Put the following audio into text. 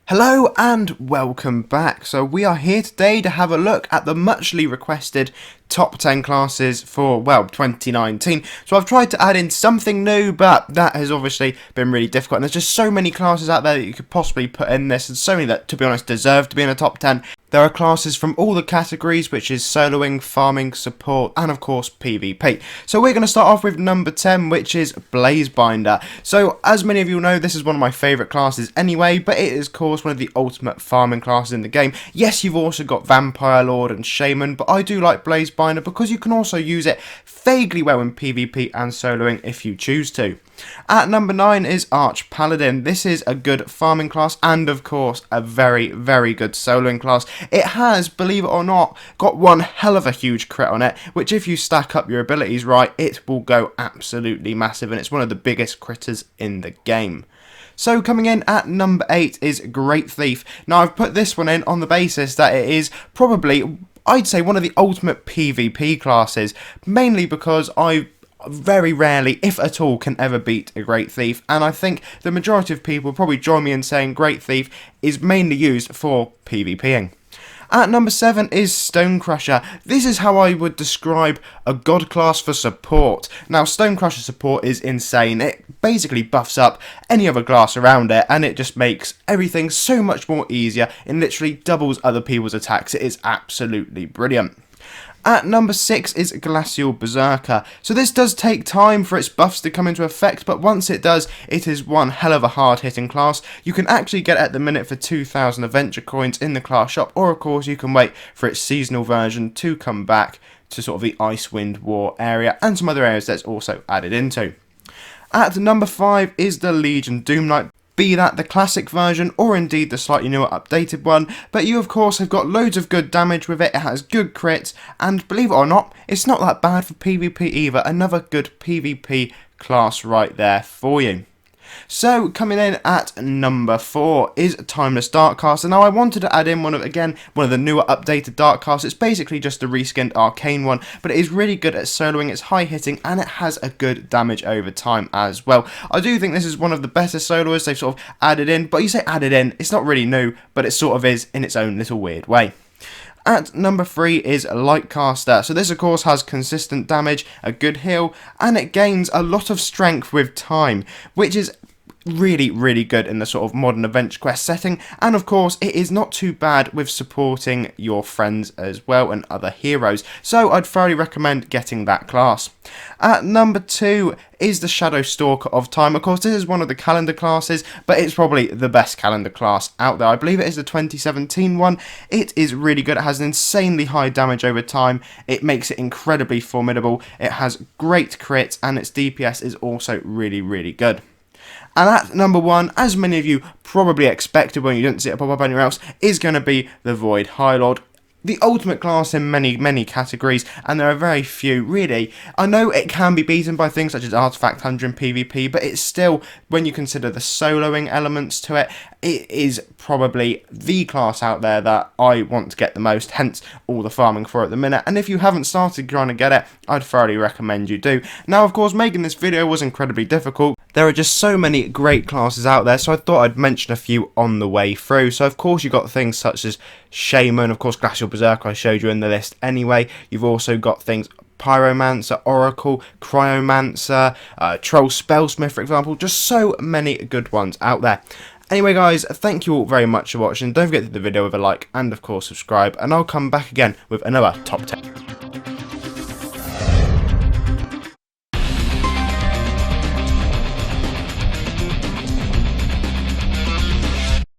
Hello and welcome back. So we are here today to have a look at the muchly requested top 10 classes for, well, 2019. So I've tried to add in something new, but that has obviously been really difficult. And there's just so many classes out there that you could possibly put in this, and so many that, to be honest, deserve to be in a top 10. There are classes from all the categories, which is soloing, farming, support, and of course PvP. So we're going to start off with number 10, which is Blazebinder. So as many of you know, this is one of my favourite classes anyway, but it is of course one of the ultimate farming classes in the game. Yes, you've also got Vampire Lord and Shaman, but I do like Blazebinder because you can also use it vaguely well in PvP and soloing if you choose to. At number 9 is Arch Paladin. This is a good farming class and of course a very good soloing class. It has, believe it or not, got one hell of a huge crit on it, which if you stack up your abilities right, it will go absolutely massive, and it's one of the biggest critters in the game. So coming in at number 8 is Great Thief. Now I've put this one in on the basis that it is probably, I'd say, one of the ultimate PvP classes, mainly because I very rarely, if at all, can ever beat a Great Thief, and I think the majority of people probably join me in saying Great Thief is mainly used for PvPing. At number 7 is Stonecrusher. This is how I would describe a god class for support. Now, Stonecrusher support is insane. It basically buffs up any other class around it, and it just makes everything so much more easier and literally doubles other people's attacks. It is absolutely brilliant. At number 6 is Glacial Berserker. So this does take time for its buffs to come into effect, but once it does, it is one hell of a hard-hitting class. You can actually get it at the minute for 2,000 adventure coins in the class shop, or of course you can wait for its seasonal version to come back to sort of the Icewind War area and some other areas that's also added into. At number 5 is the Legion Doom Knight. Be that the classic version or indeed the slightly newer updated one, but you of course have got loads of good damage with it, it has good crits, and believe it or not, it's not that bad for PvP either. Another good PvP class right there for you. So coming in at number 4 is Timeless DarkCaster. Now I wanted to add in one of the newer updated DarkCasters. It's basically just a reskinned arcane one, but it is really good at soloing, it's high hitting, and it has a good damage over time as well. I do think this is one of the better soloers they've sort of added in, but you say added in, it's not really new, but it sort of is in its own little weird way. At number 3 is Lightcaster. So this of course has consistent damage, a good heal, and it gains a lot of strength with time, which is really good in the sort of modern adventure quest setting, and of course it is not too bad with supporting your friends as well and other heroes, so I'd thoroughly recommend getting that class. At number 2 is the Shadow Stalker of Time. Of course this is one of the calendar classes, but it's probably the best calendar class out there. I believe it is the 2017 one. It is really good, it has an insanely high damage over time, it makes it incredibly formidable, it has great crit, and its DPS is also really good. And at number 1, as many of you probably expected when you didn't see it pop up anywhere else, is going to be the Void Highlord. The ultimate class in many categories, and there are very few, really. I know it can be beaten by things such as Artifact Hunter in PvP, but it's still, when you consider the soloing elements to it, it is probably the class out there that I want to get the most, hence all the farming for at the minute. And if you haven't started trying to get it, I'd thoroughly recommend you do. Now, of course, making this video was incredibly difficult. There are just so many great classes out there, so I thought I'd mention a few on the way through. So of course you've got things such as Shaman, of course Glacial Berserker I showed you in the list anyway. You've also got things Pyromancer, Oracle, Cryomancer, Troll Spellsmith for example, just so many good ones out there. Anyway guys, thank you all very much for watching. Don't forget to hit the video with a like and of course subscribe, and I'll come back again with another top 10.